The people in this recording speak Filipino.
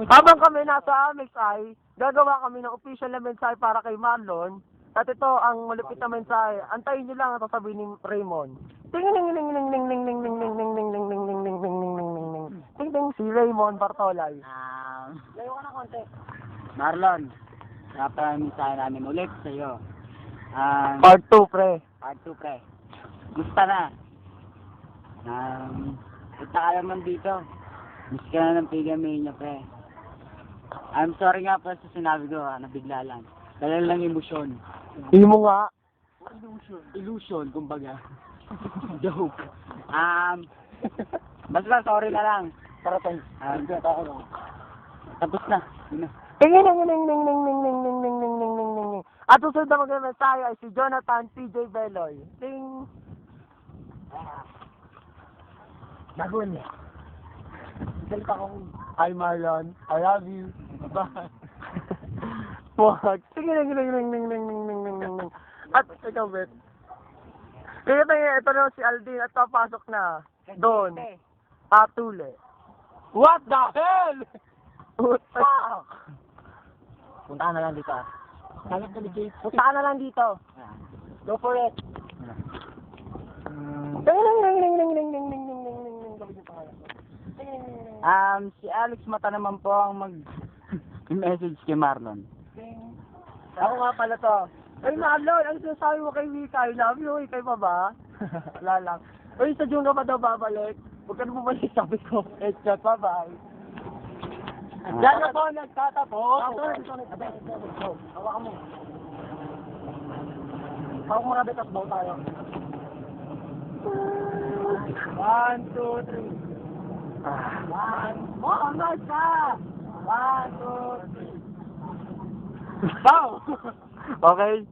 Habang kami nasa Amex ay, gagawa kami ng official na mensahe para kay Marlon. At ito ang malupit na mensahe. Antayin niyo lang ang sasabihin ni Raymond. Ting ning ning ning ning ning ning ning ning ning ning ning ning ning ning ning ning ning ning ning. Ting ting si Raymond Bartolay. Layo ka na konti. Marlon, napamisahe namin ulit sa iyo. Part 2, pre. Part 2, pre. Gusta na. Punta ka naman dito. Miss ka na ng Pigamania, pre. I'm sorry nga po sa sinabi ko, nabigla lang. Dahil lang emosyon. Hindi mo nga. Illusion, kumbaga. Joke. Basta sorry na lang. Para tayo. Tapos na. Yun na. Ting ning ning ning ning ning ning ning ning ning ning ning ning ning ning. At susunod na magmensahe ay si Jonathan PJ Beloy. Ting. Bagun. Salita ko. Hi Marlon, I love you. Bye. Wag. Sige, ning ning ning ning ning ning ning ning ning. At ikaw, Bet. Kaya ito na si Aldin at papasok na. Doon. Patule. What the hell? Fuck! Punta na lang dito. Punta ka na lang dito. Go for it. Si Alex Mata naman po ang message kay Marlon. Ako nga pala to. Ay Marlon, ang sinasabi mo kay Mika, I love you, ikay pa ba? Wala lang. Uy, sa June ka pa daw babalik. Huwag ka na bumalik, sabi ko. Headshot, bye-bye. Diyan na po nagtatapos. Hawakan mo. Hawak mo rabbit at ball tayo. 1, 2, 3. 1. Oh, hanggang ka! 1, 2, 3. Wow! Okay.